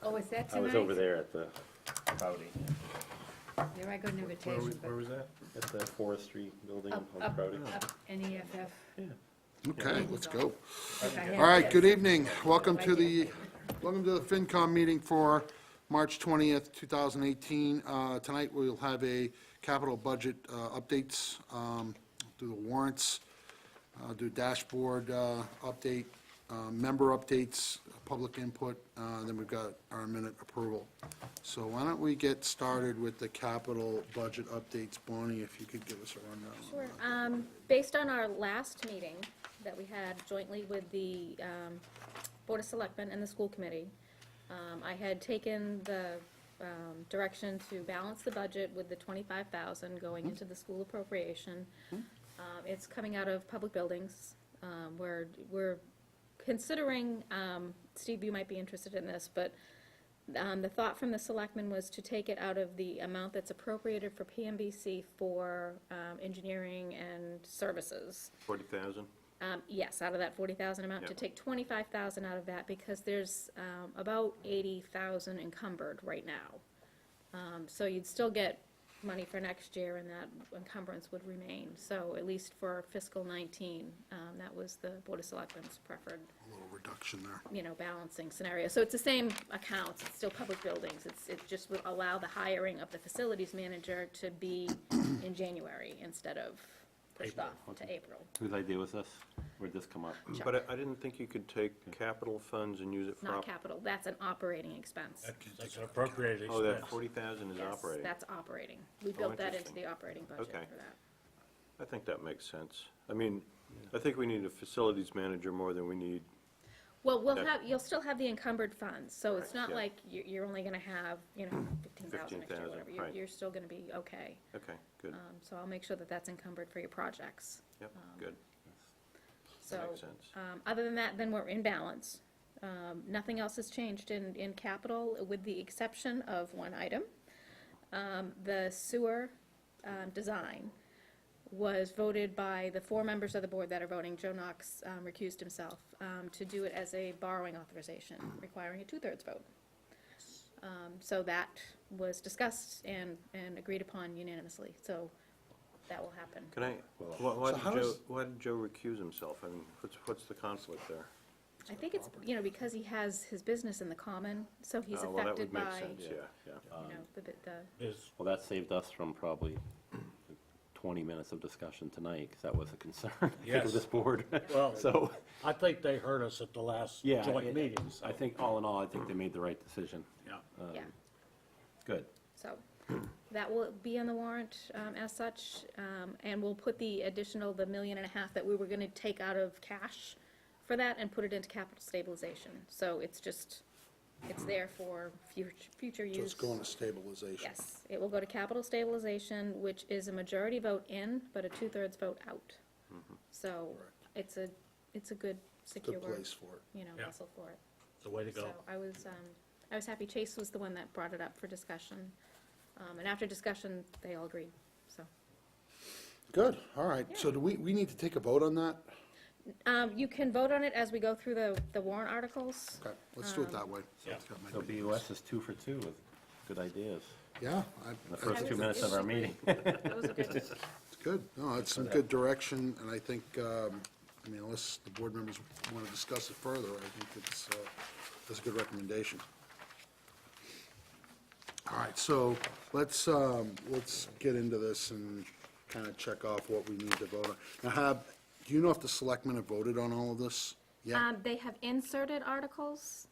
Oh, is that tonight? I was over there at the Proudy, There I got an invitation, Where was that? at the forestry building Up, on up, Proudy. up, NEFF. Yeah. Okay, let's go. If I had All right, this. good evening. Welcome to the FinCom meeting for March 20th, 2018. Tonight, we'll have a capital budget updates, do the warrants, do dashboard update, member updates, public input, then we've got our minute approval. So why don't we get started with the capital budget updates. Bonnie, if you could give us a rundown. Sure. Based on our last meeting that we had jointly with the Board of Selectmen and the school committee, I had taken the direction to balance the budget with the $25,000 going into the school appropriation. It's coming out of public buildings. We're considering, Steve, you might be interested in this, but the thought from the selectmen was to take it out of the amount that's appropriated for PMBC for engineering and services. 40,000? Yes, out of that 40,000 amount, to Yep. take 25,000 out of that, because there's about 80,000 encumbered right now. So you'd still get money for next year, and that encumbrance would remain. So at least for fiscal 19, that was the Board of Selectmen's preferred, A little reduction there. balancing scenario. So it's the same accounts, it's still public buildings. It just would allow the hiring of the facilities manager to be in January instead of pushed off to April. Whose idea was this? Where'd this come up? Chuck. But I didn't think you could take capital funds and use it for... Not capital, that's an operating expense. That's an appropriated Oh, that expense. 40,000 is Yes, operating. that's operating. We built that into interesting. the operating budget Okay. for that. I think that makes sense. I mean, I think we need a facilities manager more than we need... Well, Okay. you'll still have the encumbered funds, so it's Right, not yeah. like you're only gonna have, 15,000 next year, 15,000, whatever. right. You're still gonna be okay. Okay, good. So I'll make sure that that's encumbered for your projects. Yep, good. So, Makes sense. other than that, then we're in balance. Nothing else has changed in capital, with the exception of one item. The sewer design was voted by the 4 members of the board that are voting. Joe Knox recused himself, to do it as a borrowing authorization, requiring a 2/3 vote. So that was discussed and agreed upon unanimously, so that will happen. Can I... Why So how does- why did Joe recuse himself? I mean, what's the conflict there? I think it's, because he has his business in the common, so he's Well, that affected would by, make sense, yeah. the Is, Well, that saved us from probably 20 minutes of discussion tonight, because that was a concern, I think, Yes. of this board. well, So, I think they heard us at the last yeah, joint meetings. I think all in all, I think they made the right decision. Yeah. yeah. Good. So, that will be on the warrant as such, and we'll put the additional, the $1.5 million that we were gonna take out of cash for that and put it into capital stabilization. So it's there for future use. So it's going to stabilization. Yes, it will go to capital stabilization, which is a majority vote in, but a 2/3 vote out. So it's a good, secure, Good place for it. Yeah. vessel for it. It's the way to go. So I was happy Chase was the one that brought it up for discussion. And after discussion, they all agreed, so. Good, all right. So do we need to take a vote on that? You can vote on it as we go through the warrant articles. Okay, let's do it that way. Yeah. It's got my- So BOS is 2 for 2 with good ideas Yeah, in the I first think 2 minutes of our meeting. That was a good, it's good. No, it's some good direction, and I think, unless the board members want to discuss it further, I think it's a good recommendation. All right, so let's get into this and kind of check off what we need to vote on. Now, do you know if the selectmen have voted on all of this yet? they have inserted articles,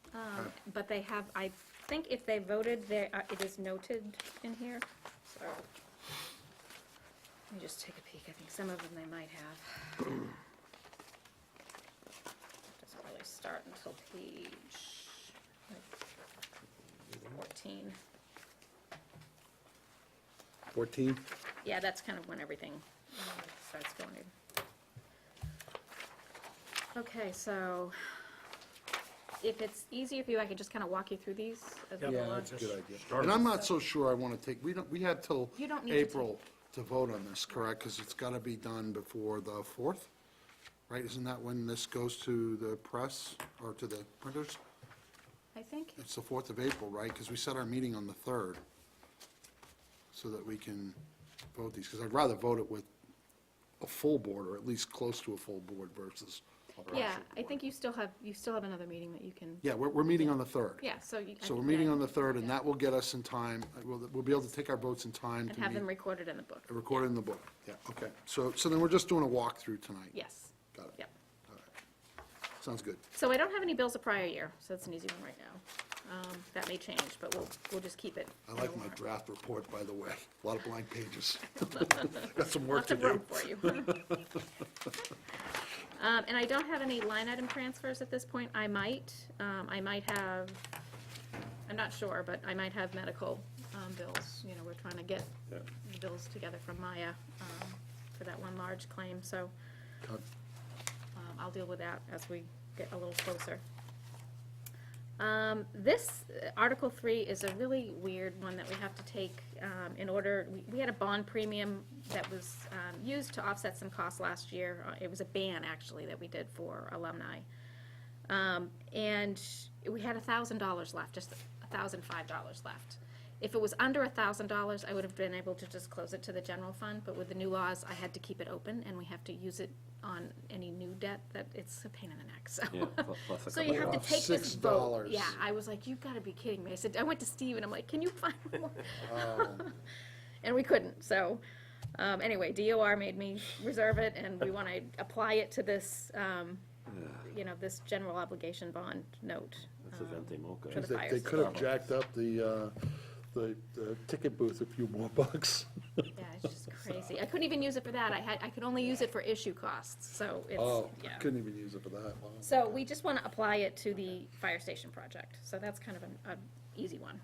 but they have, I think if they voted, it is noted in here, so. Let me just take a peek, I think some of them they might have. Doesn't really start until page 14. 14? Yeah, that's kind of when everything starts going in. Okay, so if it's easier for you, I could just kind of walk you through these as we Yeah, go Yeah, along. that's a good idea. Start And I'm not so sure I want to take, we had till You don't need to April to vote on this, correct? Because it's got to be done before the 4th, right? Isn't that when this goes to the press or to the printers? I think. It's the 4th of April, right? Because we set our meeting on the 3rd, so that we can vote these, because I'd rather vote it with a full board, or at least close to a full board versus a partial Yeah, I board. think you still have another meeting that you can, Yeah, we're meeting on the 3rd. yeah, so you. I So we're think meeting that- on the 3rd, and yeah. that will get us in time, we'll be able to take our votes in time And to have them meet, recorded in the book. recorded in the book. Yeah, okay. So then we're just doing a walkthrough tonight. Yes, Got it. yep. All right. Sounds good. So I don't have any bills of prior year, so that's an easy one right now. That may change, but we'll just keep it. I in like the my warrant. draft report, by the way. A lot of blank pages. Got some work Lots to of room do. for you. And I don't have any line item transfers at this point. I might have, I'm not sure, but I might have medical bills. You know, we're trying to get Yeah. bills together from Maya for that one large claim, so God. I'll deal with that as we get a little closer. This, Article 3 is a really weird one that we have to take in order, we had a bond premium that was used to offset some costs last year. It was a ban, actually, that we did for alumni. And we had $1,000 left, just $1,005 left. If it was under $1,000, I would have been able to just close it to the general fund, but with the new laws, I had to keep it open, and we have to use it on any new debt, that it's a pain in the neck, so. Yeah, plus a So couple you have to of- take this vote. $6. Yeah, I was like, you've gotta be kidding me. I went to Steve and I'm like, can you find more? And we couldn't, so, anyway, DOR made me reserve it, and we wanna apply it to this, this general obligation bond note. That's a venti mocha. for the fire They could have station. jacked up the ticket booth a few more bucks. Yeah, it's just crazy. I couldn't even use it for that. I could only use it for issue costs, so it's, Oh, yeah. couldn't even use it for that. Wow. So we just wanna apply it to the fire station project, so that's kind of an easy one.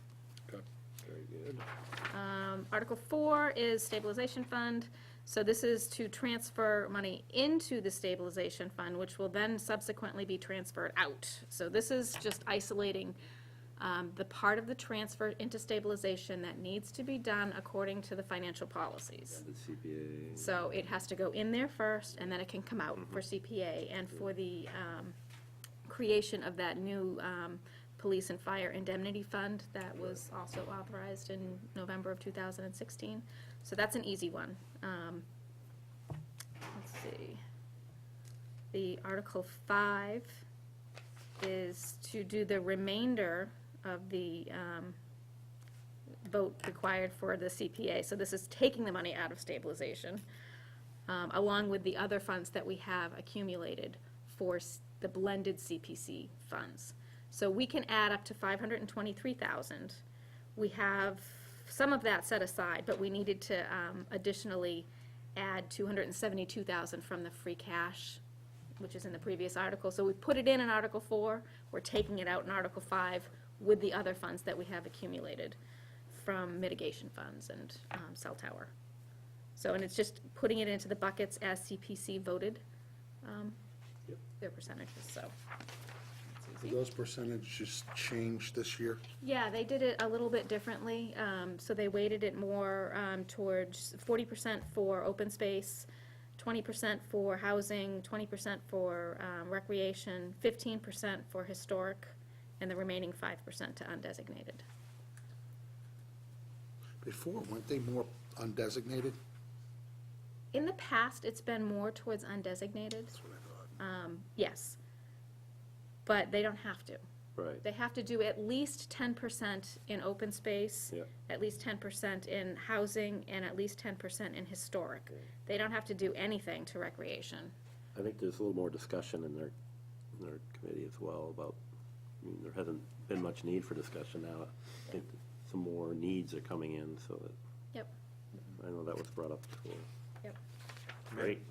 Okay. Very good. Article 4 is stabilization fund. So this is to transfer money into the stabilization fund, which will then subsequently be transferred out. So this is just isolating the part of the transfer into stabilization that needs to be done according to the financial policies. The CPA. So it has to go in there first, and then it can come out for CPA, and for the creation of that new police and fire indemnity fund that was also authorized in November of 2016. So that's an easy one. Let's see. The Article 5 is to do the remainder of the vote required for the CPA. So this is taking the money out of stabilization, along with the other funds that we have accumulated for the blended CPC funds. So we can add up to 523,000. We have some of that set aside, but we needed to additionally add 272,000 from the free cash, which is in the previous article. So we put it in Article 4, we're taking it out in Article 5 with the other funds that we have accumulated from mitigation funds and cell tower. So, and it's just putting it into the buckets as CPC voted their percentages, so. it's Did easy. those percentages change this year? Yeah, they did it a little bit differently. So they weighted it more towards 40% for open space, 20% for housing, 20% for recreation, 15% for historic, and the remaining 5% to undesignated. Before, weren't they more undesignated? In the past, it's been more towards undesignated, That's what I thought. yes. But they don't have to. Right. They have to do at least 10% in open space, Yep. at least 10% in housing, and at least 10% in historic. They don't have to do anything to recreation. I think there's a little more discussion in their committee as well about, I mean, there hasn't been much need for discussion now. I think some more needs are coming in, so that, Yep, I know that was brought up before. yep. Great.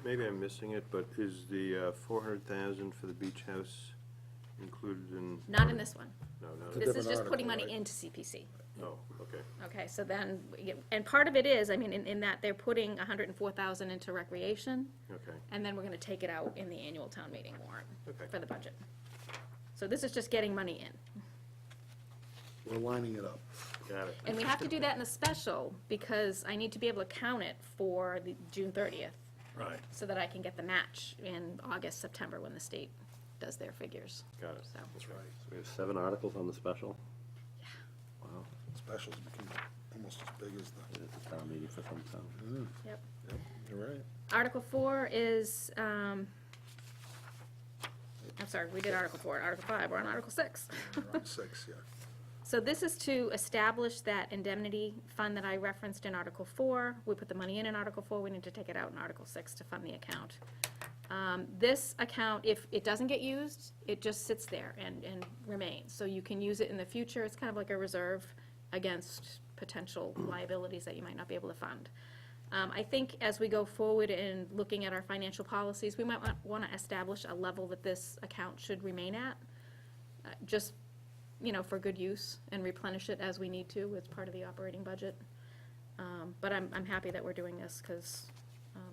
Maybe I'm missing it, but is the 400,000 for the beach house included in? Not in this one. No, no. This is different just putting article, money right? into CPC. Oh, okay. Okay, so then, and part of it is, I mean, in that they're putting 104,000 into recreation, Okay. and then we're gonna take it out in the annual town meeting warrant Okay. for the budget. So this is just getting money in. We're lining it up. Got it. And we have to do that in the special, because I need to be able to count it for the June 30th, Right. so that I can get the match in August, September, when the state does their figures, Got it. so. That's right. We have 7 articles on the special. Wow, Specials become almost as big as the, it's a town meeting for some town. Yep. you're right. Article 4 is, I'm sorry, we did Article 4. Article 5, we're on Article 6. Around 6, yeah. So this is to establish that indemnity fund that I referenced in Article 4. We put the money in Article 4, we need to take it out in Article 6 to fund the account. This account, if it doesn't get used, it just sits there and remains. So you can use it in the future. It's kind of like a reserve against potential liabilities that you might not be able to fund. I think as we go forward in looking at our financial policies, we might want to establish a level that this account should remain at, just, for good use, and replenish it as we need to as part of the operating budget. But I'm happy that we're doing this, because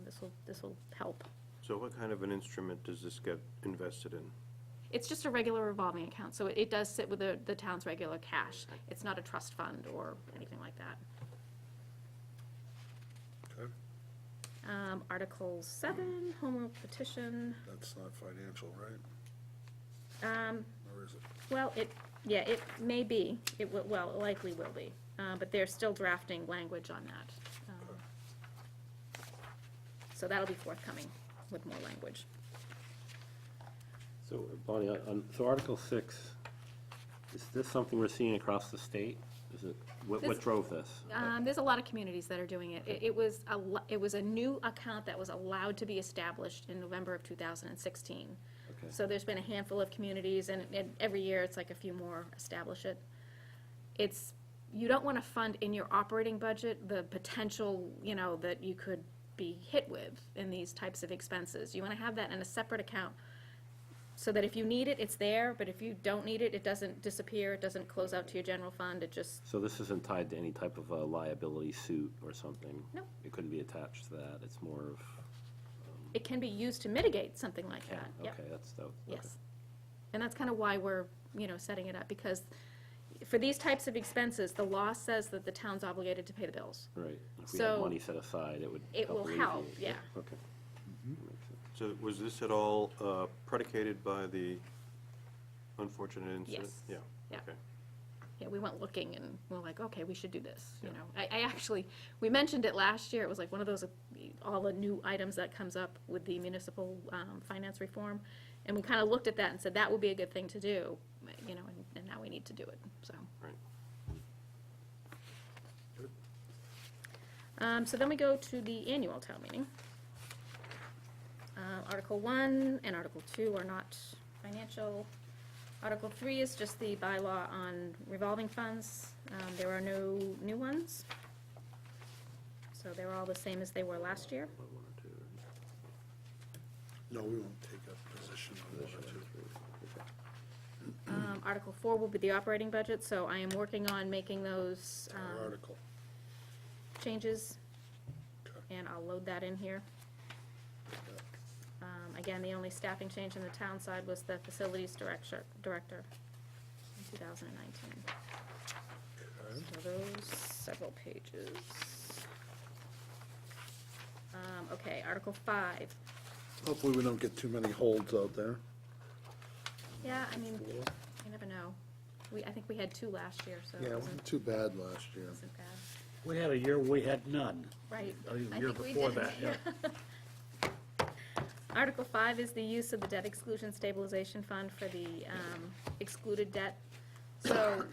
this will help. So what kind of an instrument does this get invested in? It's just a regular revolving account, so it does sit with the town's regular cash. It's not a trust fund or anything like that. Okay, Article 7, home rule petition. that's not financial, right? Or is it? Well, it may be, it likely will be, but they're still drafting language on that. So that'll be forthcoming with more language. So Bonnie, so Article 6, is this something we're seeing across the state? Is it, what This- drove this? There's a lot of communities that are doing it. It was a new account that was allowed to be established in November of 2016. Okay. So there's been a handful of communities, and every year it's like a few more establish it. You don't want to fund in your operating budget the potential, that you could be hit with in these types of expenses. You want to have that in a separate account, so that if you need it, it's there, but if you don't need it, it doesn't disappear, it doesn't close out to your general fund, it just, So this isn't tied to any type of a liability suit or something? No. It couldn't be attached to that, it's more of, it can be used to mitigate something like can, that. Yep. okay, that's, okay. Yes. And that's kind of why we're, setting it up, because for these types of expenses, the law says that the town's obligated to pay the bills. Right, if we had So, money set aside, it would it will help, alleviate. yeah. Okay. That makes sense. So was this at all predicated by the unfortunate incident? Yes. Yeah. Yeah. Okay. Yeah, we went looking and we're like, okay, we should do this, I actually, we mentioned it last year, it was like one of those, all the new items that comes up with the municipal finance reform. And we kind of looked at that and said, that would be a good thing to do, and now we need to do it, so. Right. So then we go to the annual town meeting. Article 1 and Article 2 are not financial. Article 3 is just the bylaw on revolving funds. There are no new ones. So they're all the same as they were last year. No, we won't take a position on this. Article 4 will be the operating budget, so I am working on making those Our article. changes, Okay. and I'll load that in here. Again, the only staffing change on the town side was the facilities director in 2019. Okay. So those several pages. Okay, Article 5. Hopefully we don't get too many holds out there. Yeah, you never know. I think we had 2 last year, so Yeah, it it wasn't wasn't too bad last year. bad. We had a year we had none. Right. A I year think we before did. that, yeah. Article 5 is the use of the debt exclusion stabilization fund for the excluded debt. So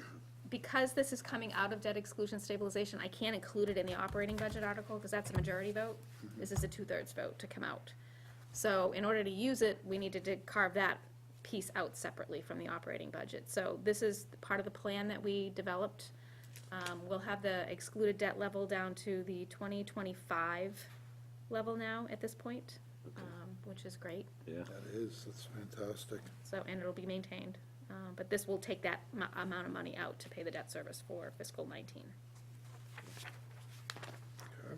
because this is coming out of debt exclusion stabilization, I can't include it in the operating budget article because that's a majority vote. This is a 2/3 vote to come out. So in order to use it, we needed to carve that piece out separately from the operating budget. So this is part of the plan that we developed. We'll have the excluded debt level down to the 2025 level now at this point, which is great. Yeah, That's fantastic. So, and it'll be maintained. But this will take that amount of money out to pay the debt service for fiscal 19. Okay.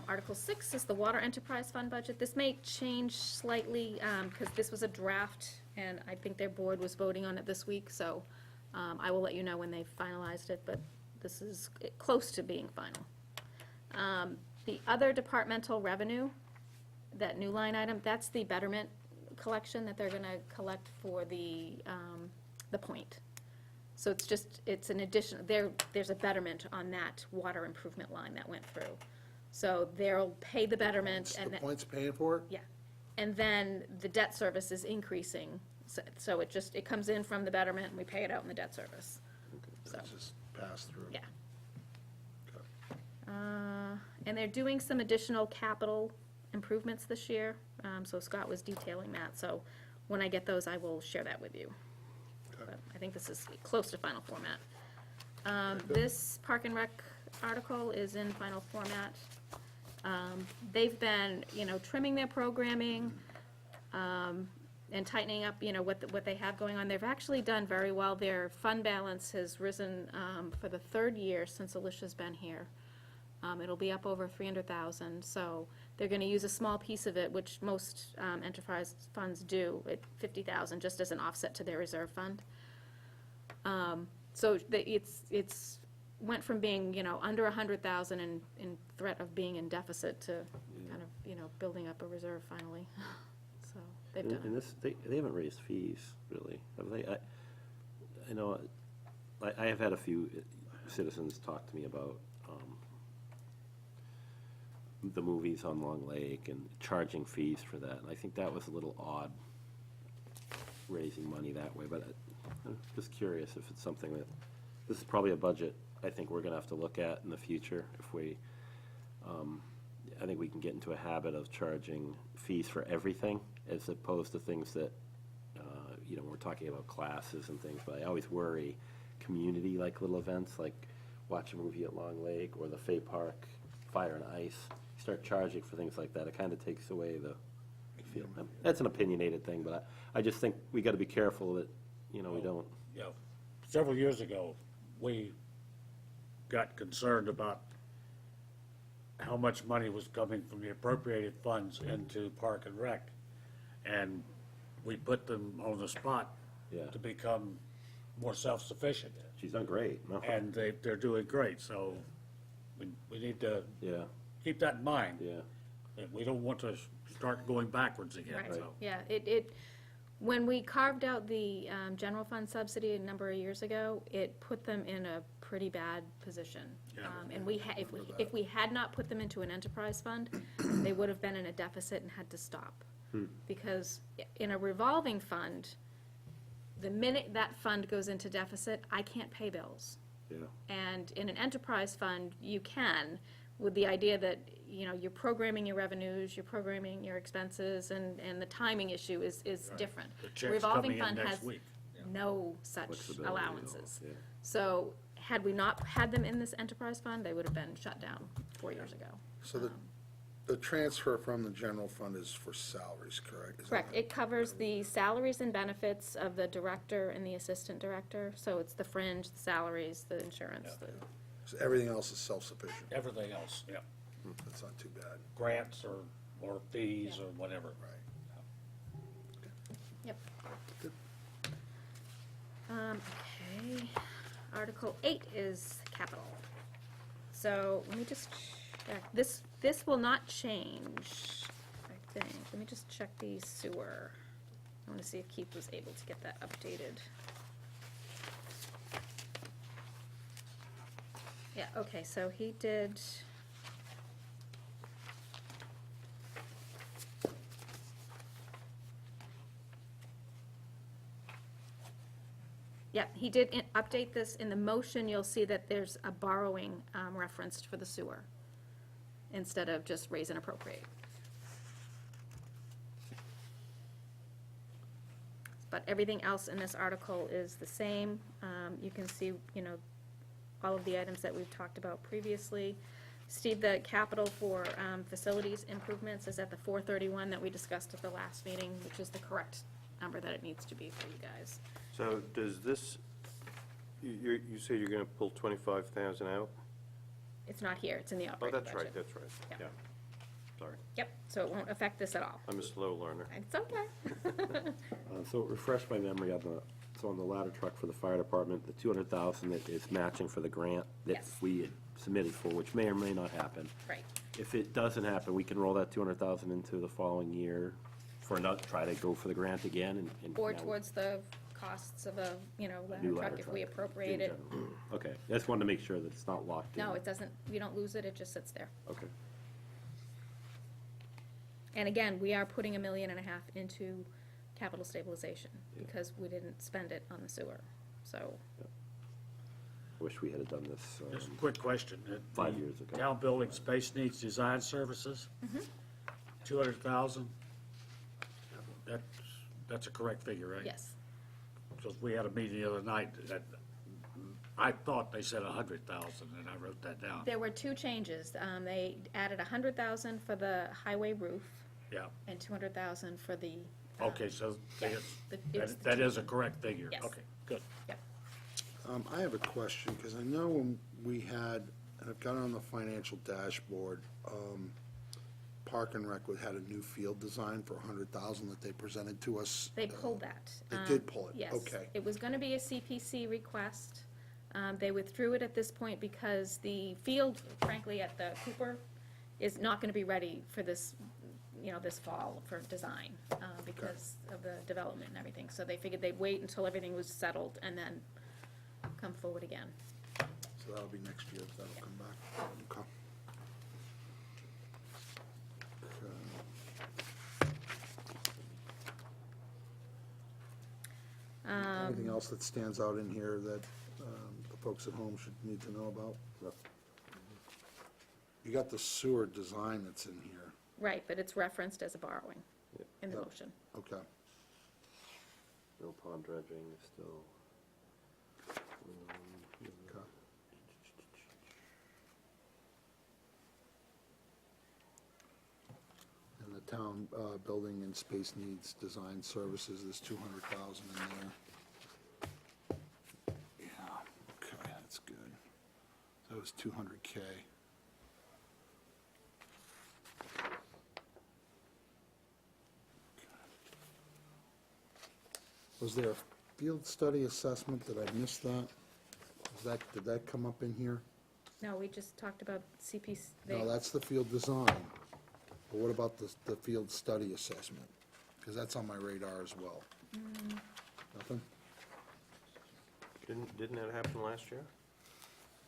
Article 6 is the water enterprise fund budget. This may change slightly, because this was a draft, and I think their board was voting on it this week, so I will let you know when they've finalized it, but this is close to being final. The other departmental revenue, that new line item, that's the betterment collection that they're gonna collect for the point. So it's an addition, there's a betterment on that water improvement line that went through. So they'll pay the betterment and The then, point's paying for it? yeah. And then the debt service is increasing, so it comes in from the betterment and we pay it out in the debt service. So, It's just pass through. yeah. Okay. And they're doing some additional capital improvements this year, so Scott was detailing that, so when I get those, I will share that with you. Okay. But I think this is close to final format. This Park and Rec article is in final format. They've been, trimming their programming, and tightening up, what they have going on. They've actually done very well. Their fund balance has risen, for the third year since Alicia's been here. It'll be up over 300,000, so they're gonna use a small piece of it, which most, enterprise funds do, at 50,000, just as an offset to their reserve fund. So it's went from being, under 100,000 in threat of being in deficit to kind of, building up a reserve finally. So they've done And it. this, they haven't raised fees, really, have they? I know, I have had a few citizens talk to me about the movies on Long Lake and charging fees for that, and I think that was a little odd, raising money that way, but I'm just curious if it's something that, this is probably a budget I think we're gonna have to look at in the future, if we, I think we can get into a habit of charging fees for everything, as opposed to things that, we're talking about classes and things, but I always worry, community, like little events, like watch a movie at Long Lake, or the Fay Park Fire and Ice, start charging for things like that, it kinda takes away the feel. That's an opinionated thing, but I just think we gotta be careful that, we don't. Several years ago, we got concerned about how much money was coming from the appropriated funds into Park and Rec. And we put them on the spot Yeah. to become more self-sufficient. She's done great, no? And they're doing great, so we need to Yeah, keep that in mind. yeah, That we don't want to start going backwards again, Right, so. yeah, when we carved out the general fund subsidy a number of years ago, it put them in a pretty bad position. Yeah. And if we had not put them into an enterprise fund, they would have been in a deficit and had to stop. Because in a revolving fund, the minute that fund goes into deficit, I can't pay bills. yeah. And in an enterprise fund, you can, with the idea that, you're programming your revenues, you're programming your expenses, and the timing issue is different. The check's Revolving coming in fund next has week. no such Flexibility at all, allowances. yeah. So had we not had them in this enterprise fund, they would have been shut down 4 years ago. So the transfer from the general fund is for salaries, correct? Is that Correct, right? it covers the salaries and benefits of the director and the assistant director, so it's the fringe, the salaries, the insurance, So everything else is self-sufficient. Everything else, yeah. That's not too bad. Grants or fees Yeah. or whatever. Right. Yep. Good. Okay, Article 8 is capital. So, let me just check, this will not change, I think. Let me just check the sewer. I wanna see if Keith was able to get that updated. Yeah, okay, so he did. Yeah, he did update this. In the motion, you'll see that there's a borrowing referenced for the sewer, instead of just raise and appropriate. But everything else in this article is the same. You can see, all of the items that we've talked about previously. Steve, the capital for facilities improvements is at the 431 that we discussed at the last meeting, which is the correct number that it needs to be for you guys. So does this, you say you're gonna pull 25,000 out? It's not here, it's in the Oh, operating budget. that's right, Yeah. yeah. Sorry, Yep, so it won't affect this at all. I'm a slow learner. It's okay. So refresh my memory on on the ladder truck for the fire department, the 200,000 that is matching for the grant that Yes. we had submitted for, which may or may not happen. Right. If it doesn't happen, we can roll that 200,000 into the following year for another, try to go for the grant again and. Or now towards the costs of a, ladder new truck ladder if we truck appropriate in it. general. Okay, I just wanted to make sure that it's not locked in. No, it doesn't, we don't lose it, it just sits there. Okay, And again, we are putting $1.5 million into capital stabilization, Yeah. because we didn't spend it on the sewer, so. wish we had done this, Just a quick question. 5 years ago. Town building space needs design services? 200,000? That's a correct figure, right? Yes, Because we had a meeting the other night that, I thought they said 100,000, and I wrote that down. there were two changes. They added 100,000 for the highway roof Yeah, and 200,000 for the. okay, so Yeah, it's the that is a correct figure? Yes. Okay, good. Yep. I have a question, because I know when we had, and I've got it on the financial dashboard, Park and Rec had a new field design for 100,000 that they presented to us. They pulled that. They did pull it? Yes. Okay. It was gonna be a CPC request. They withdrew it at this point because the field, frankly, at the Cooper is not gonna be ready for this, this fall for design, because of the development and everything. So they figured they'd wait until everything was settled and then come forward again. So that'll be next year, that'll come back. Okay. Anything else that stands out in here that the folks at home should need to know about? No. You got the sewer design that's in here. Right, but it's referenced as a borrowing in the Yep. motion. Okay. No pond dredging is still. Okay. And the town building and space needs design services, there's 200,000 in there. Yeah, okay, that's good. That was 200K. Was there a field study assessment? Did I miss that? Did that come up in here? No, we just talked about CPC. No, that's the field design. But what about the field study assessment? Because that's on my radar as well. Nothing? Didn't that happen last year?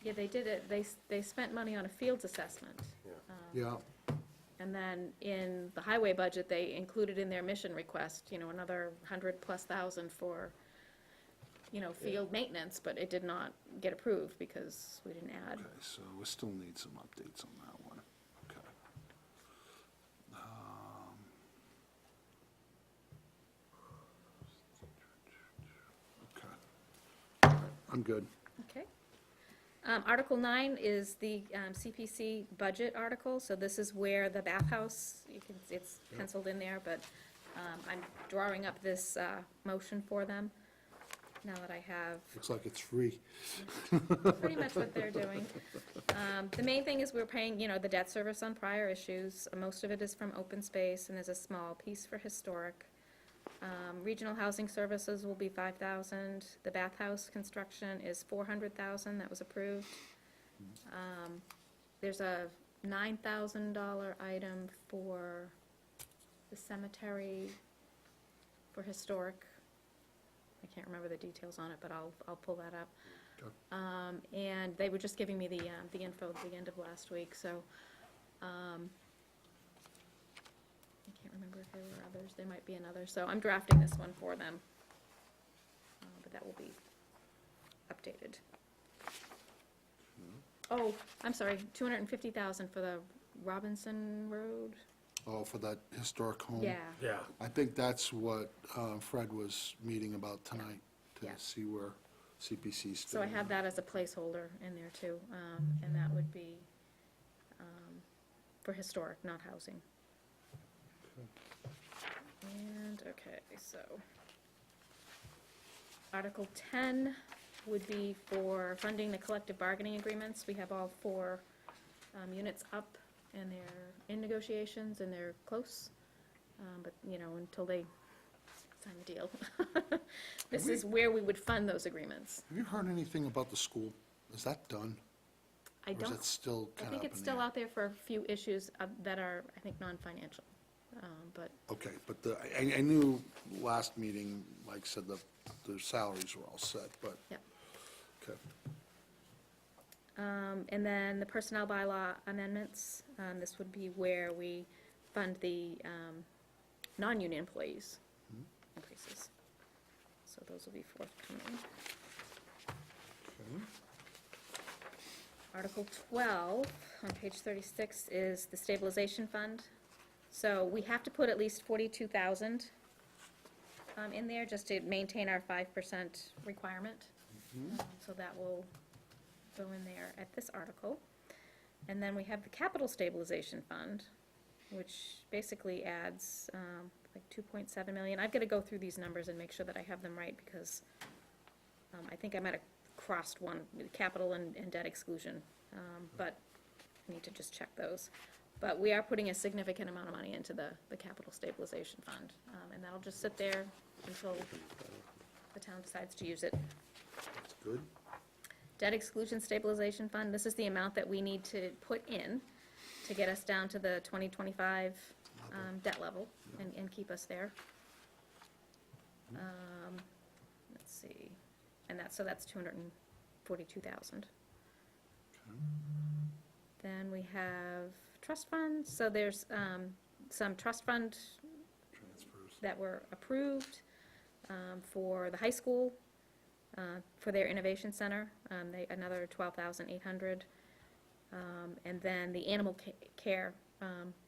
Yeah, they did it. They spent money on a fields assessment. Yeah. Yeah, And then in the highway budget, they included in their mission request, another 100,000+ for, field maintenance, but it did not get approved because we didn't add. okay, so we still need some updates on that one. Okay. Okay. All right, I'm good. Okay. Article 9 is the CPC budget article, so this is where the bathhouse, it's penciled in there, but I'm drawing up this motion for them, now that I have Looks like it's free. pretty much what they're doing. The main thing is we're paying, the debt service on prior issues. Most of it is from open space, and there's a small piece for historic. Regional housing services will be 5,000. The bathhouse construction is 400,000, that was approved. There's a $9,000 item for the cemetery for historic. I can't remember the details on it, but I'll pull that up. Okay. And they were just giving me the info at the end of last week, so, I can't remember if there were others, there might be another, so I'm drafting this one for them. But that will be updated. Oh, I'm sorry, 250,000 for the Robinson Road? Oh, for that historic home? Yeah, Yeah, I think that's what Fred was meeting about tonight, to Yeah. see where CPC stood. so I have that as a placeholder in there too, and that would be for historic, not housing. And, okay, so, Article 10 would be for funding the collective bargaining agreements. We have all 4 units up, and they're in negotiations, and they're close, but, until they sign the deal. This is where we would fund those agreements. Have you heard anything about the school? Is that done? I Or is don't, that still I kind of think up it's in still the air? out there for a few issues that are, I think, non-financial. But, Okay, but I knew last meeting, Mike said the salaries were all set, but, yeah. okay. And then the personnel bylaw amendments, this would be where we fund the non-union employees increases. So those will be forthcoming. Okay. Article 12, on page 36, is the stabilization fund. So we have to put at least 42,000 in there just to maintain our 5% requirement. So that will go in there at this article. And then we have the capital stabilization fund, which basically adds like 2.7 million. I've got to go through these numbers and make sure that I have them right, because I think I might have crossed one, capital and debt exclusion, but I need to just check those. But we are putting a significant amount of money into the capital stabilization fund, and that'll just sit there until the town decides to use it. That's good. Debt exclusion stabilization fund, this is the amount that we need to put in to get us down to the 2025 debt level and keep us there. Let's see, and so that's 242,000. Then we have trust funds, so there's some trust fund Transfers. that were approved for the high school, for their innovation center, another 12,800. And then the animal care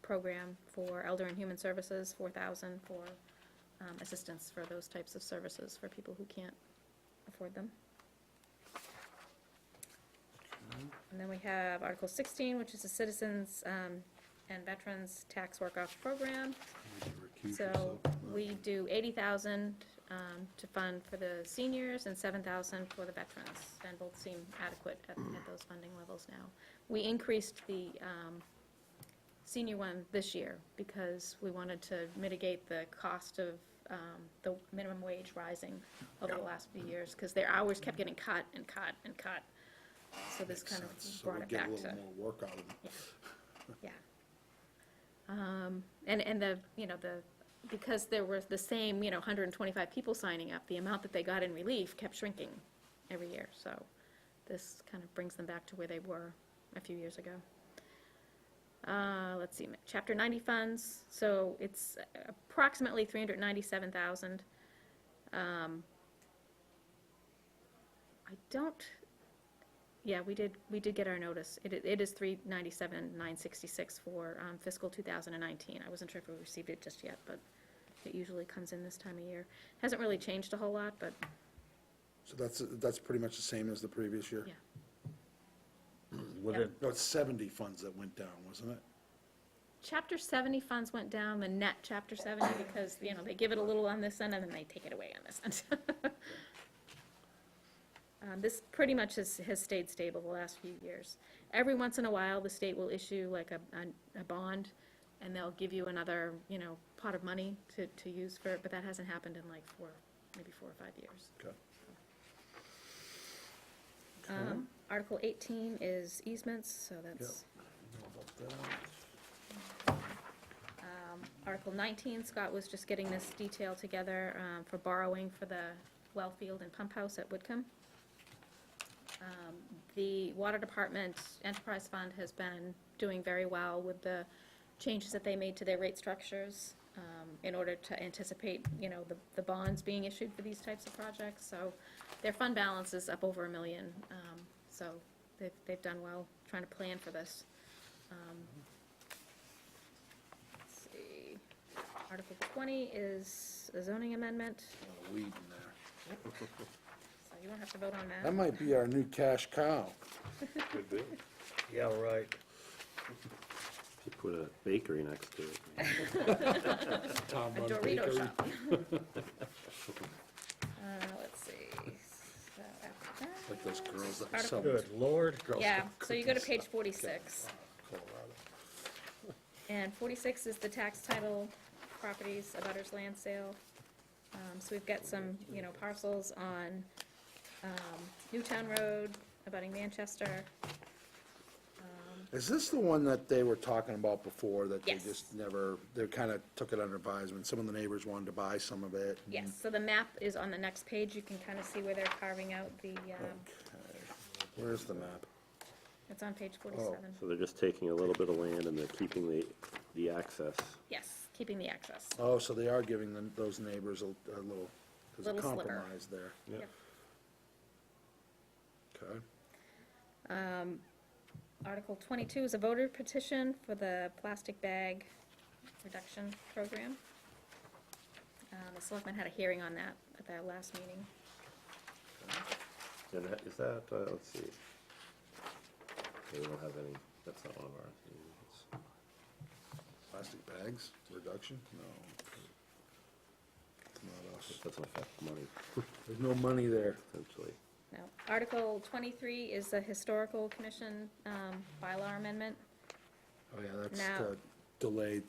program for Elder and Human Services, 4,000 for assistance for those types of services for people who can't afford them. And then we have Article 16, which is the Citizens and Veterans Tax Work-Off Program. Recuse So yourself. we do 80,000 to fund for the seniors and 7,000 for the veterans, and both seem adequate at those funding levels now. We increased the senior one this year because we wanted to mitigate the cost of the minimum wage rising over the last few years, because their hours kept getting cut and cut and cut. So this kind Makes sense. of So brought we it get a back to. little more work out of them. Yeah. And the, because there were the same, 125 people signing up, the amount that they got in relief kept shrinking every year. So this kind of brings them back to where they were a few years ago. Let's see, Chapter 90 funds, so it's approximately 397,000. Yeah, we did get our notice. It is 397,966 for fiscal 2019. I wasn't sure if we received it just yet, but it usually comes in this time of year. Hasn't really changed a whole lot, but So that's pretty much the same as the previous year? yeah. Within, No, it's 70 funds that went down, wasn't it? Chapter 70 funds went down, the net Chapter 70, because, they give it a little on this end and then they take it away on this end. This pretty much has stayed stable the last few years. Every once in a while, the state will issue like a bond, and they'll give you another, pot of money to use for it, but that hasn't happened in like maybe 4 or 5 years. Okay. Article 18 is easements, so that's. Know about that. Article 19, Scott was just getting this detail together for borrowing for the well field and pump house at Whitcomb. The Water Department Enterprise Fund has been doing very well with the changes that they made to their rate structures in order to anticipate, the bonds being issued for these types of projects. So their fund balance is up over $1 million. So they've done well trying to plan for this. Let's see. Article 20 is a zoning amendment, A lot of weed in there. so you won't have to vote on that. That might be our new cash cow. Could be. yeah, right. You put a bakery next to it. Tom A Run Dorito Bakery. shop. Let's see. So after that, Like those girls that Article- sell. Good Lord. Girl yeah, Scout so you go to cookies. page 46. Colorado. And 46 is the tax title properties, abutters land sale. So we've got some, parcels on Newtown Road, abutting Manchester. Is this the one that they were talking about before, that they Yes. just never, they kind of took it under advisement? Some of the neighbors wanted to buy some of it. Yes, so the map is on the next page. You can kind of see where they're carving out the, Where's the map? it's on page 47. So they're just taking a little bit of land and they're keeping the access. Yes, keeping the access. Oh, so they are giving those neighbors a little, there's a Little sliver. compromise there. Yep. Okay. Article 22 is a voter petition for the plastic bag reduction program. The selectmen had a hearing on that at their last meeting. And is that, let's see. Okay, we don't have any, that's not one of ours. Plastic bags reduction? No. It's not us. Doesn't affect money, There's no money there. essentially. No. Article 23 is the historical commission bylaw amendment. Oh, yeah, that's Now- the delayed.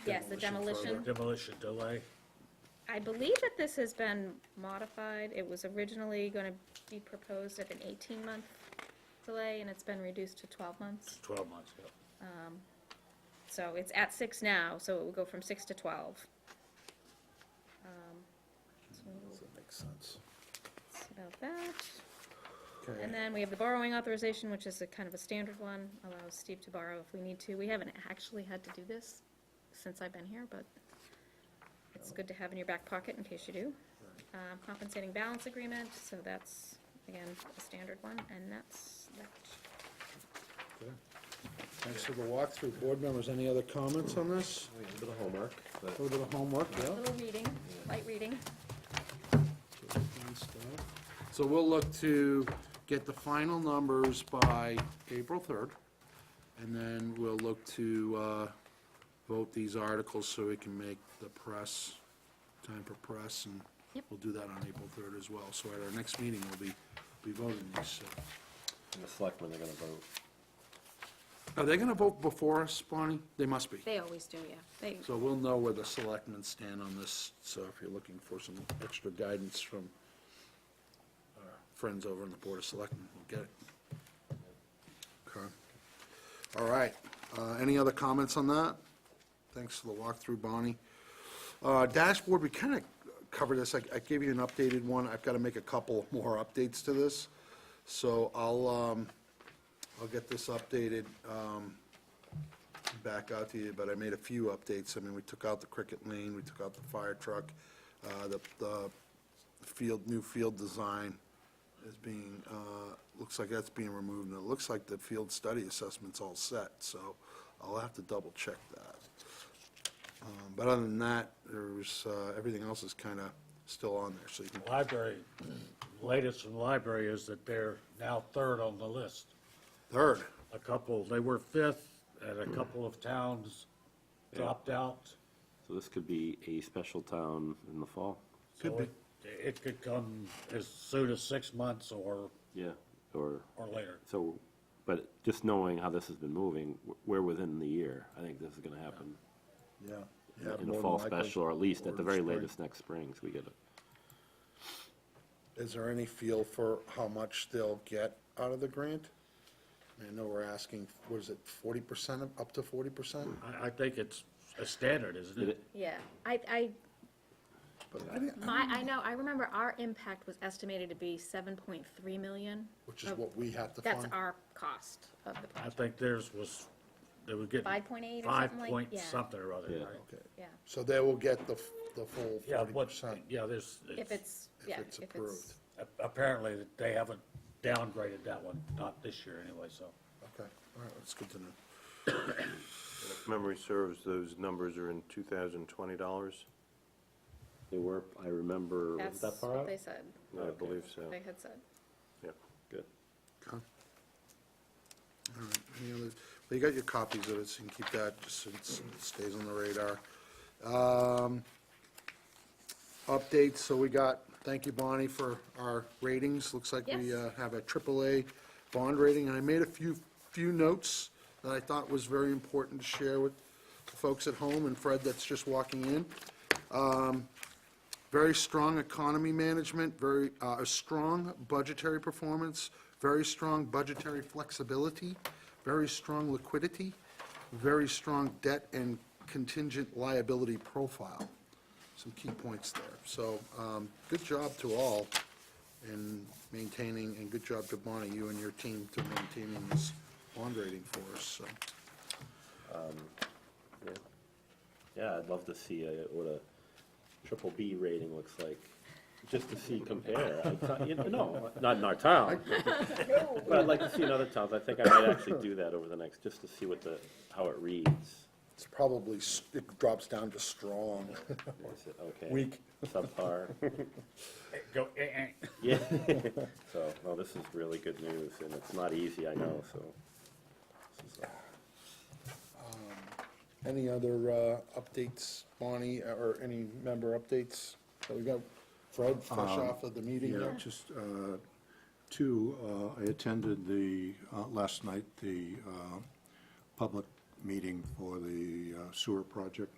Yes, the demolition. further. Demolition delay. I believe that this has been modified. It was originally going to be proposed at an 18-month delay, and it's been reduced to 12 months. 12 months, yeah. So it's at 6 now, so it will go from 6 to 12. That makes sense. That's about that. Okay. And then we have the borrowing authorization, which is a kind of a standard one, allows Steve to borrow if we need to. We haven't actually had to do this since I've been here, but it's good to have in your back pocket in case you do. Compensating balance agreement, so that's, again, a standard one, and that's that. Okay. Thanks for the walkthrough. Board members, any other comments on this? A little bit of homework, A but little bit of homework, A yeah? little reading, light reading. So we'll look to get the final numbers by April 3rd, and then we'll look to vote these articles so we can make the press, time for press, and Yep. we'll do that on April 3rd as well. So at our next meeting, we'll be voting these. So. and the selectmen are gonna vote. Are they gonna vote before us, Bonnie? They must be. They always do, yeah. They, So we'll know where the selectmen stand on this, so if you're looking for some extra guidance from our friends over in the Board of Selectmen, we'll get it. Okay. All right, any other comments on that? Thanks for the walkthrough, Bonnie. Dashboard, we kind of covered this, I gave you an updated one, I've got to make a couple more updates to this, so I'll get this updated, back out to you, but I made a few updates. I mean, we took out the cricket lane, we took out the fire truck, the new field design is being, looks like that's being removed, and it looks like the field study assessment's all set, so I'll have to double check that. But other than that, there's, everything else is kind of still on there, so you can, Library, latest from the library is that they're now third on the list. third, A couple, they were fifth, and a couple of towns dropped out. So this could be a special town in the fall, Could So be. it could come as soon as 6 months or yeah, or, later. so, but just knowing how this has been moving, we're within the year. I think this is gonna happen yeah. in the fall special, or at least at the very latest next spring, so we get it. Is there any feel for how much they'll get out of the grant? I know we're asking, what is it, 40%, up to 40%? I think it's a standard, isn't it? yeah, But I didn't- I know, I remember our impact was estimated to be 7.3 million. Which is what we have to That's fund? our cost of the I project. think theirs was, they were getting 5.8 or 5 something like, point yeah. something or other, Yeah. right? Okay, Yeah, so they will get the full Yeah, what, 40%? yeah, there's, if it's, yeah, it's if approved. it's, apparently they haven't downgraded that one, not this year anyway, so. Okay, all right, that's good to know. If memory serves, those numbers are in $2,020, They were, I remember, was that's that far what out? they said, I believe so. they had said. Yeah. Good. Okay. All right, any other, well, you got your copies of it, so you can keep that, just so it stays on the radar. Updates, so we got, thank you, Bonnie, for our ratings. Looks like we Yes. have a AAA bond rating, and I made a few notes that I thought was very important to share with the folks at home, and Fred that's just walking in. Very strong economy management, very, a strong budgetary performance, very strong budgetary flexibility, very strong liquidity, very strong debt and contingent liability profile. Some key points there. So, good job to all in maintaining, and good job to Bonnie, you and your team, to maintaining this bond rating for us, so. Yeah, I'd love to see what a triple B rating looks like, just to see compare. No, not in our town, but I'd like to see in other towns. I think I might actually do that over the next, just to see how it reads. It's probably, it drops down to strong. Is it okay? Weak. Subpar. Go, Yeah. So, well, this is really good news, and it's not easy, I know, so. This is, Any other updates, Bonnie, or any member updates that we got? Fred, fresh off of the meeting Yeah, there? just two. I attended last night, the public meeting for the sewer project,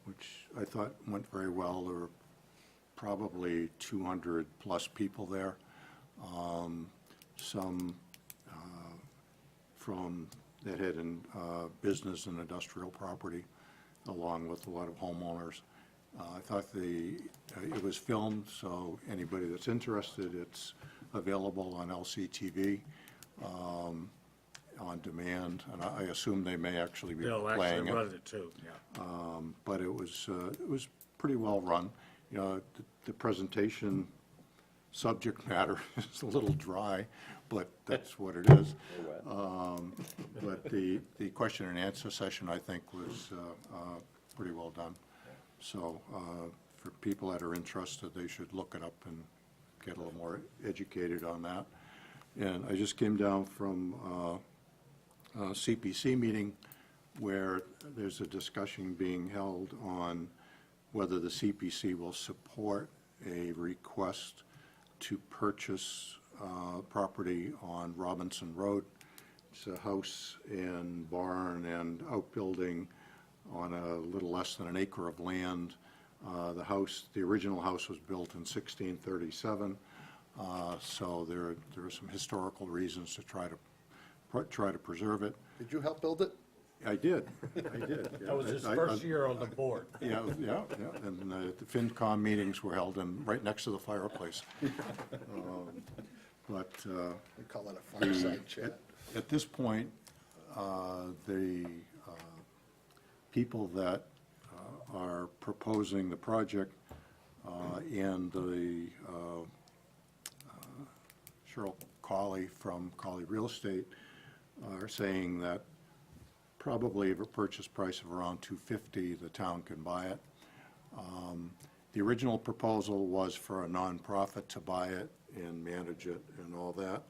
which I thought went very well. There were probably 200-plus people there. Some from that had in business and industrial property, along with a lot of homeowners. I thought it was filmed, so anybody that's interested, it's available on LCTV on demand, and I assume they may actually be they'll playing actually it. run it too, yeah. But it was pretty well run. You know, the presentation subject matter is a little dry, but that's what it is. But the question and answer session, I think, was pretty well done. So for people that are interested, they should look it up and get a little more educated on that. And I just came down from a CPC meeting where there's a discussion being held on whether the CPC will support a request to purchase property on Robinson Road. It's a house and barn and outbuilding on a little less than an acre of land. The original house was built in 1637, so there are some historical reasons to try to preserve it. Did you help build it? I did. Yeah. That was his I- first year on the board. Yeah, and the FinCom meetings were held right next to the fireplace. But We call it a fireside chat. at this point, the people that are proposing the project and the Cheryl Cawley from Cawley Real Estate are saying that probably of a purchase price of around $250, the town can buy it. The original proposal was for a nonprofit to buy it and manage it and all that,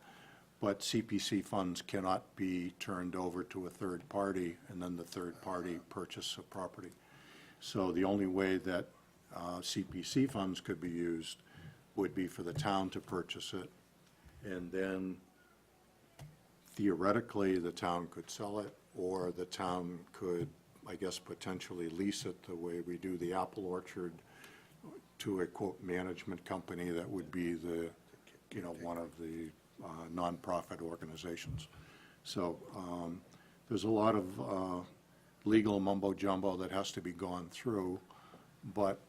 but CPC funds cannot be turned over to a third party and then the third party purchase a property. So the only way that CPC funds could be used would be for the town to purchase it, and then theoretically, the town could sell it, or the town could, I guess, potentially lease it the way we do the apple orchard to a, quote, management company that would be the, one of the nonprofit organizations. So there's a lot of legal mumbo jumbo that has to be gone through, but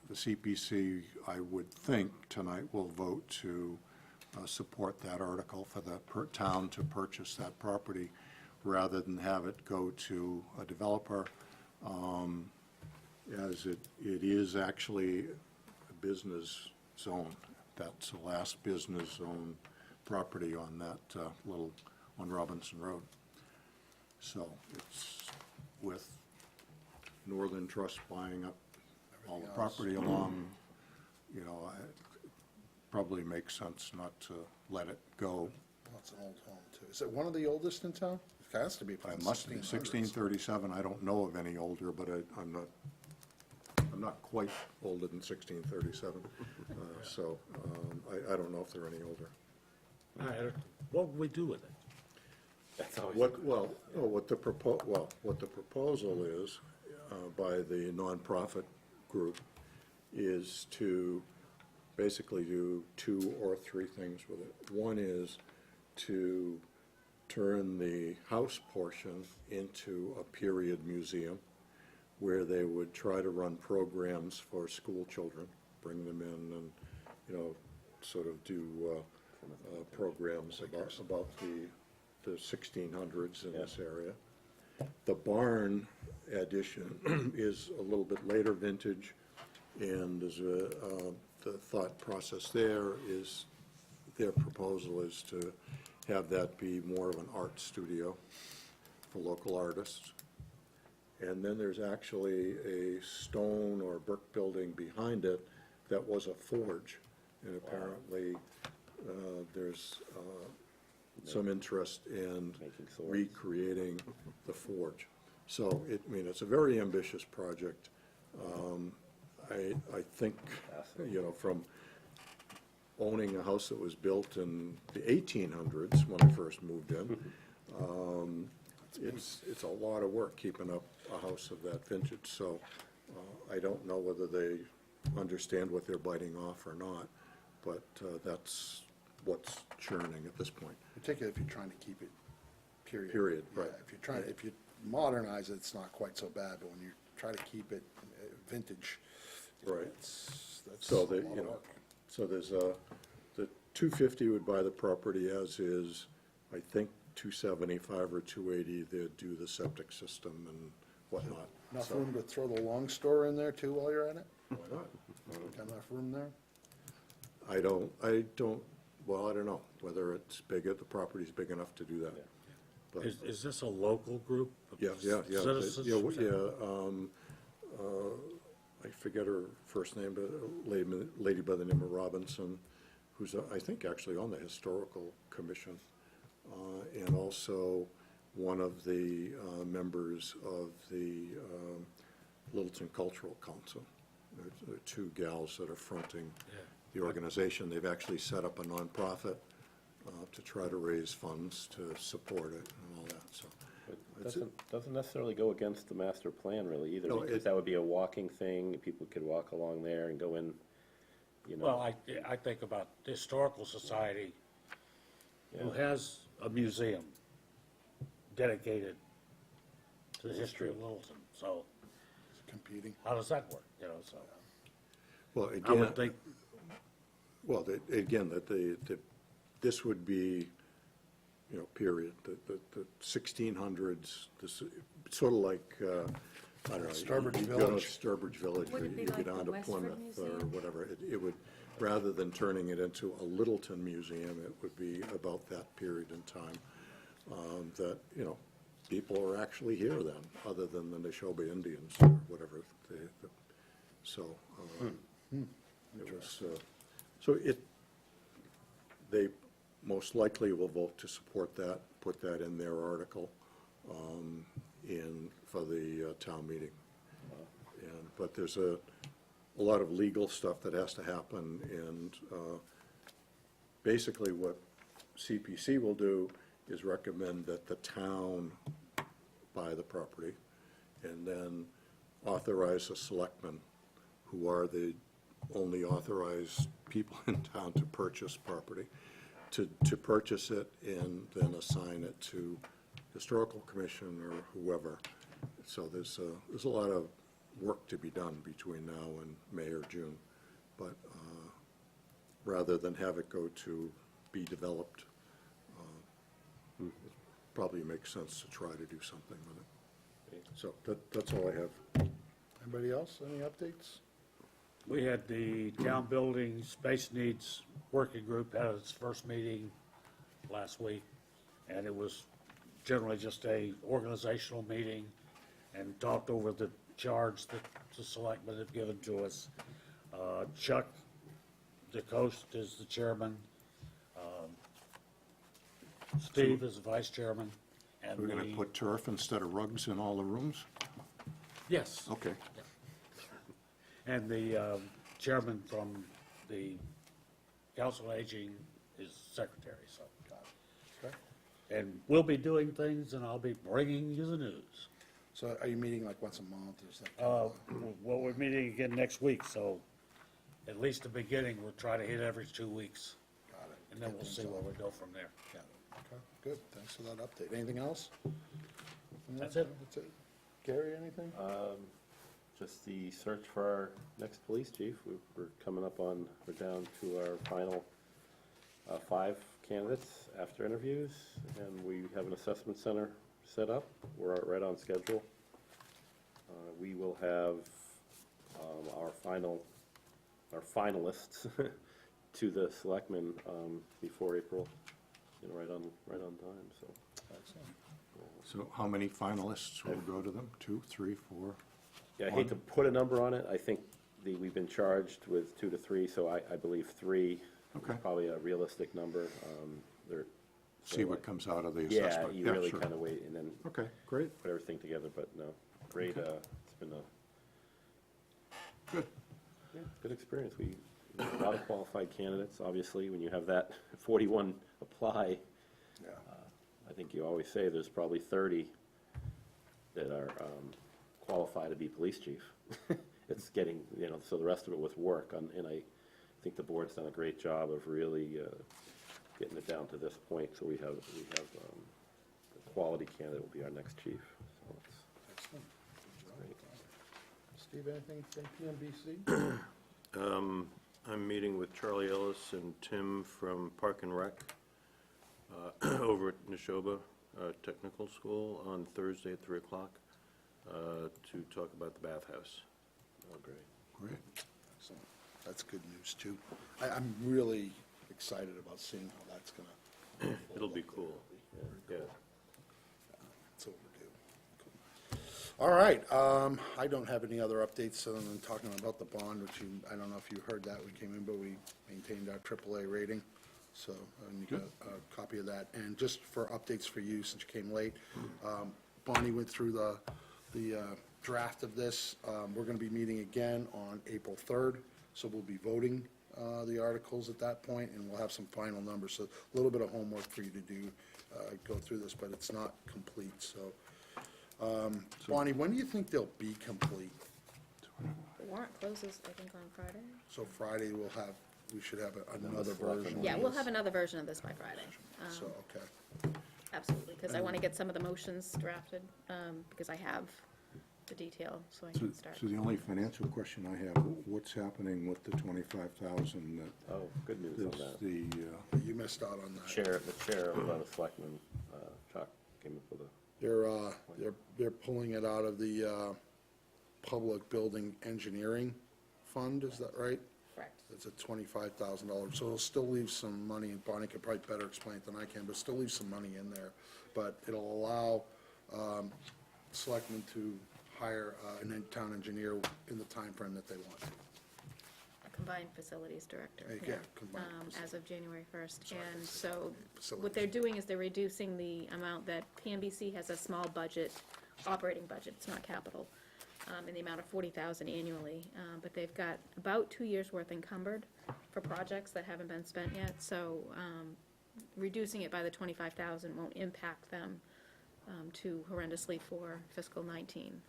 the CPC, I would think, tonight will vote to support that article for the town to purchase that property rather than have it go to a developer, as it is actually a business zone. That's the last business zone property on that on Robinson Road. So it's with Northern Trust buying up all the property along, it probably makes sense not to let it go. Well, it's an old home, too. Is it one of the oldest in town? It has to be. from It must be 1600s. 1637, I don't know of any older, but I'm not quite older than 1637, so I don't know if they're any older. What would we do with it? That's always. What the proposal is by the nonprofit group is to basically do 2 or 3 things with it. One is to turn the house portion into a period museum where they would try to run programs for school children, bring them in and, sort of do programs about the 1600s in this area. The barn addition is a little bit later vintage, and there's the thought process there is, their proposal is to have that be more of an art studio for local artists. And then there's actually a stone or brick building behind it that was a forge. And apparently, there's some interest in Making swords. recreating the forge. So, it's a very ambitious project. I think, from owning a house that was built in the 1800s, when I first moved in, it's a lot of work keeping up a house of that vintage. So I don't know whether they understand what they're biting off or not, but that's what's churning at this point. Particularly if you're trying to keep it period. Period, right. Yeah, if you modernize it, it's not quite so bad, but when you try to keep it vintage, Right. that's a So lot they, of work. so there's the 250 would buy the property as is. I think 275 or 280, they'd do the septic system and whatnot. Enough So- room to throw the long store in there too while you're at it? Why not? Got enough room there? I don't, well, I don't know whether it's big, the property's big enough to do that. But, Is this a local group of yeah. citizens? I forget her first name, but a lady by the name of Robinson, who's, I think, actually on the Historical Commission, and also one of the members of the Littleton Cultural Council. There are two gals that are fronting the organization. They've actually set up a nonprofit to try to raise funds to support it and all that, so. Doesn't necessarily go against the master plan really either, No, because that would be a walking thing, people could walk along there and go in, Well, I think about the Historical Society, who has a museum dedicated to the history of Littleton, so Competing. how does that work, so? Well, I again, would think, again, this would be, period, the 1600s, this, sort of like, I don't know. Sturbridge you go Village. to Sturbridge Village, or Would it be you go like down the to Westford Plymouth or Museum? whatever. It would, rather than turning it into a Littleton museum, it would be about that period in time, that, people are actually here then, other than the Neshoba Indians or whatever. So, it was, so they most likely will vote to support that, put that in their article, for the town meeting. But there's a lot of legal stuff that has to happen, and basically what CPC will do is recommend that the town buy the property, and then authorize the selectmen, who are the only authorized people in town to purchase property, to purchase it and then assign it to Historical Commission or whoever. So there's a lot of work to be done between now and May or June. But rather than have it go to be developed, it probably makes sense to try to do something with it. So that's all I have. Anybody else, any updates? we had the Town Building Space Needs Working Group had its first meeting last week, and it was generally just a organizational meeting, and talked over the charge that the selectmen have given to us. Chuck DeCoste is the chairman, Steve is the vice chairman, and We're going to put turf instead of rugs in all the rooms? yes. Okay. And the chairman from the Council on Aging is secretary, so. Okay. And we'll be doing things, and I'll be bringing you the news. So are you meeting like once a month or something? Well, we're meeting again next week, so at least the beginning, we'll try to hit every 2 weeks. Got and then we'll see where we go from there. Yeah, okay, good, thanks for that update. Anything else? That's it. That's it. Gary, anything? Just the search for our next police chief. We're coming up on, we're down to our final 5 candidates after interviews, and we have an assessment center set up. We're right on schedule. We will have our finalists to the selectmen before April, right on time, so. Excellent. So how many finalists will go to them? 2, 3, 4? Yeah, I hate to put a number on it. I think we've been charged with 2 to 3, so I believe 3 Okay. is probably a realistic number. They're See sort of what like- comes out of the Yeah, assessment? you really sure. kind of wait and then Okay, great, put everything together, but no, great, Okay. it's been a good. good experience. We, a lot of qualified candidates, obviously, when you have that 41 apply, Yeah. I think you always say there's probably 30 that are qualified to be police chief. It's getting, so the rest of it was work, and I think the board's done a great job of really getting it down to this point, so we have a quality candidate will be our next chief, so it's Excellent. Good job. great. Steve, anything from PMBC? I'm meeting with Charlie Ellis and Tim from Park and Rec over at Neshoba Technical School on Thursday at 3 o'clock to talk about the bathhouse. Oh, great. Great. Excellent. That's good news, too. I'm really excited about seeing how that's gonna. It'll be cool. Yeah. It's overdue. Cool. All right, I don't have any other updates other than talking about the bond, which I don't know if you heard that, we came in, but we maintained our AAA rating. So, and you got a copy of that. And just for updates for you, since you came late, Bonnie went through the draft of this. We're gonna be meeting again on April 3rd, so we'll be voting the articles at that point, and we'll have some final numbers. So a little bit of homework for you to do, go through this, but it's not complete, so. Bonnie, when do you think they'll be complete? The warrant closes, I think, on Friday. So Friday we should have another version. Yeah, we'll have another version of this by Friday. So, okay. Absolutely, because I want to get some of the motions drafted, because I have the detail, so I So can start. so the only financial question I have, what's happening with the 25,000 that Oh, good news on is that. the, You missed out on that. The chair of the selectmen, Chuck, came up with a, They're pulling it out of the public building engineering fund, is that right? Correct. It's at $25,000, so it'll still leave some money, and Bonnie could probably better explain it than I can, but still leave some money in there. But it'll allow selectmen to hire a town engineer in the time frame that they want. A combined facilities director. Yeah, combined As of January 1st. Sorry, And so facilities. what they're doing is they're reducing the amount that PMBC has a small budget, operating budget, it's not capital, in the amount of $40,000 annually. But they've got about 2 years' worth encumbered for projects that haven't been spent yet. So reducing it by the $25,000 won't impact them too horrendously for fiscal 19.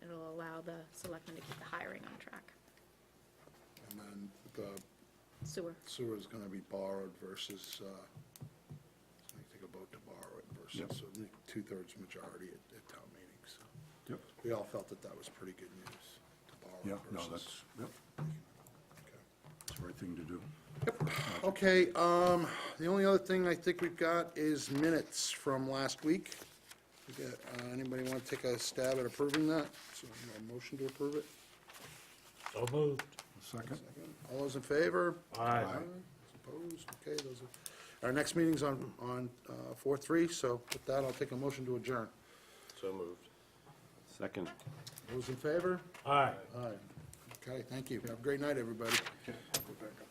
It'll allow the selectmen to keep the hiring on track. And then the Sewer. sewer is gonna be borrowed versus, I take a vote to borrow it Yep. versus a 2/3 majority at town meeting, so. yep, We all felt that was pretty good news, to borrow yeah, it no, versus. that's, yep, it's the right thing to do. Okay, the only other thing I think we've got is minutes from last week. We got, anybody want to take a stab at approving that? So, a motion to approve it? So moved. Second? Second. All those in favor? Aye. Opposed? Okay, those are, our next meeting's on 4/3, so with that, I'll take a motion to adjourn. So moved. second. Those in favor? Aye. Aye. Okay, thank you. Have a great night, everybody. Okay, go back up.